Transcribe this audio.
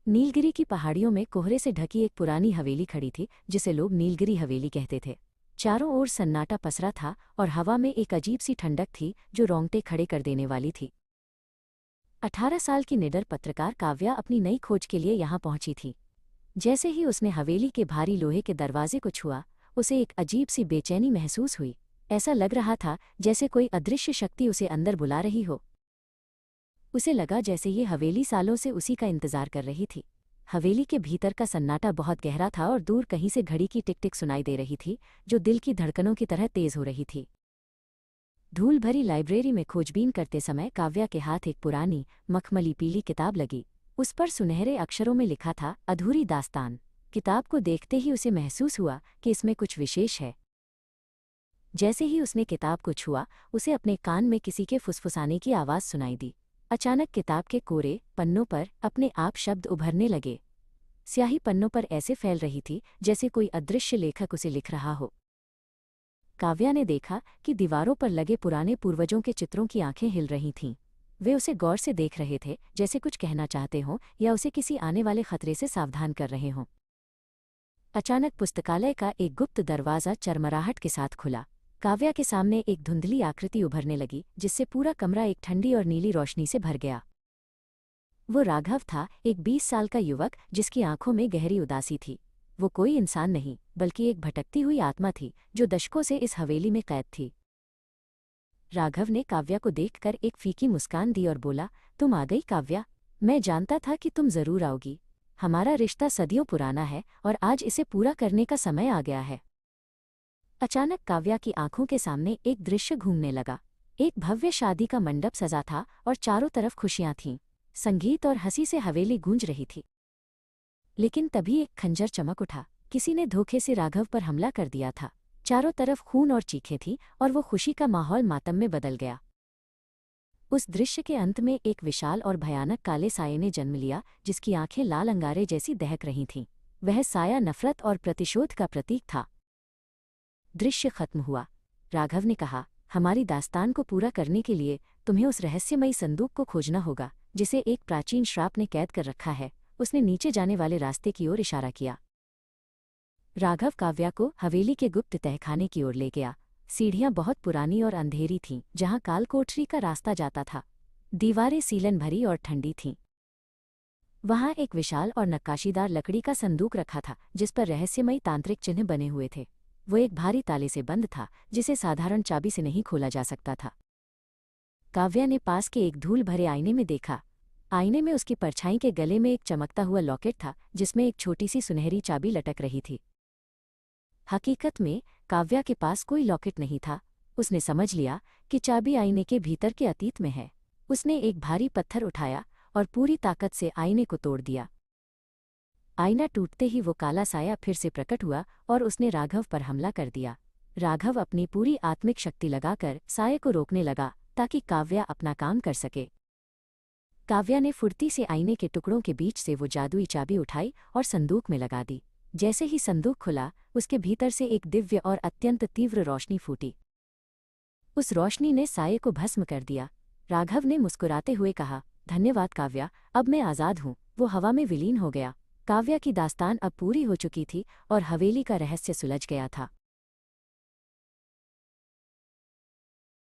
नीलगिरी की पहाड़ियों में कोहरे से ढकी एक पुरानी हवेली खड़ी थी जिसे लोग नीलगिरी हवेली कहते थे। चारों ओर सन्नाटा पसरा था और हवा में एक अजीब सी ठंडक थी जो रोंगटे खड़े कर देने वाली थी। 18 साल की निडर पत्रकार काव्या अपनी नई खोज के लिए यहाँ पहुंची थी। जैसे ही उसने हवेली के भारी लोहे के दरवाजे को छुआ, उसे एक अजीब सी बेचैनी महसूस हुई। ऐसा लग रहा था जैसे कोई अदृश्य शक्ति उसे अंदर बुला रही हो। उसे लगा जैसे ये हवेली सालों से उसी का इंतजार कर रही थी। हवेली के भीतर का सन्नाटा बहुत गहरा था और दूर कहीं से घड़ी की टिक टिक सुनाई दे रही थी, जो दिल की धड़कनों की तरह तेज हो रही थी। धूल भरी लाइब्रेरी में खोजबीन करते समय काव्या के हाथ एक पुरानी मखमली पीली किताब लगी। उस पर सुनहरे अक्षरों में लिखा था, अधूरी दास्तान। किताब को देखते ही उसे महसूस हुआ कि इसमें कुछ विशेष है। जैसे ही उसने किताब को छुआ, उसे अपने कान में किसी के फुसफुसाने की आवाज़ सुनाई दी। अचानक किताब के कोरे पन्नों पर अपने आप शब्द उभरने लगे। स्याही पन्नों पर ऐसे फैल रही थी जैसे कोई अदृश्य लेखक उसे लिख रहा हो। काव्या ने देखा कि दीवारों पर लगे पुराने पूर्वजों के चित्रों की आंखें हिल रही थीं। वे उसे गौर से देख रहे थे, जैसे कुछ कहना चाहते हों या उसे किसी आने वाले खतरे से सावधान कर रहे हों। अचानक पुस्तकालय का एक गुप्त दरवाज़ा चरमराहट के साथ खुला। काव्या के सामने एक धुंधली आकृति उभरने लगी, जिससे पूरा कमरा एक ठंडी और नीली रोशनी से भर गया। वो राघव था, एक 20 साल का युवक जिसकी आंखों में गहरी उदासी थी। वो कोई इंसान नहीं, बल्कि एक भटकती हुई आत्मा थी जो दशकों से इस हवेली में कैद थी। राघव ने काव्या को देखकर एक फीकी मुस्कान दी और बोला, तुम आ गई काव्या। मैं जानता था कि तुम जरूर आओगी। हमारा रिश्ता सदियों पुराना है और आज इसे पूरा करने का समय आ गया है। अचानक काव्या की आंखों के सामने एक दृश्य घूमने लगा। एक भव्य शादी का मंडप सजा था और चारों तरफ खुशियां थीं। संगीत और हंसी से हवेली गूंज रही थी। लेकिन तभी एक खंजर चमक उठा। किसी ने धोखे से राघव पर हमला कर दिया था। चारों तरफ खून और चीखें थीं और वो खुशी का माहौल मातम में बदल गया। उस दृश्य के अंत में एक विशाल और भयानक काले साये ने जन्म लिया, जिसकी आंखें लाल अंगारे जैसी दहक रही थीं। वह साया नफरत और प्रतिशोध का प्रतीक था। दृश्य खत्म हुआ। राघव ने कहा, हमारी दास्तान को पूरा करने के लिए तुम्हें उस रहस्यमयी संदूक को खोजना होगा जिसे एक प्राचीन श्राप ने कैद कर रखा है। उसने नीचे जाने वाले रास्ते की ओर इशारा किया। राघव काव्या को हवेली के गुप्त तहखाने की ओर ले गया। सीढ़ियां बहुत पुरानी और अंधेरी थीं, जहां कालकोठरी का रास्ता जाता था। दीवारें सीलन भरी और ठंडी थीं। वहां एक विशाल और नक्काशीदार लकड़ी का संदूक रखा था, जिस पर रहस्यमयी तांत्रिक चिन्ह बने हुए थे। वो एक भारी ताले से बंद था, जिसे साधारण चाबी से नहीं खोला जा सकता था। काव्या ने पास के एक धूल भरे आईने में देखा। आईने में उसकी परछाई के गले में एक चमकता हुआ लॉकेट था, जिसमें एक छोटी सी सुनहरी चाबी लटक रही थी। हकीकत में काव्या के पास कोई लॉकेट नहीं था। उसने समझ लिया कि चाबी आईने के भीतर के अतीत में है। उसने एक भारी पत्थर उठाया और पूरी ताकत से आईने को तोड़ दिया। आईना टूटते ही वो काला साया फिर से प्रकट हुआ और उसने राघव पर हमला कर दिया। राघव अपनी पूरी आत्मिक शक्ति लगाकर साये को रोकने लगा ताकि काव्या अपना काम कर सके। काव्या ने फुर्ती से आईने के टुकड़ों के बीच से वो जादुई चाबी उठाई और संदूक में लगा दी। जैसे ही संदूक खुला, उसके भीतर से एक दिव्य और अत्यंत तीव्र रोशनी फूटी। उस रोशनी ने साये को भस्म कर दिया। राघव ने मुस्कुराते हुए कहा, धन्यवाद काव्या, अब मैं आज़ाद हूँ। वो हवा में विलीन हो गया। काव्या की दास्तान अब पूरी हो चुकी थी और हवेली का रहस्य सुलझ गया था।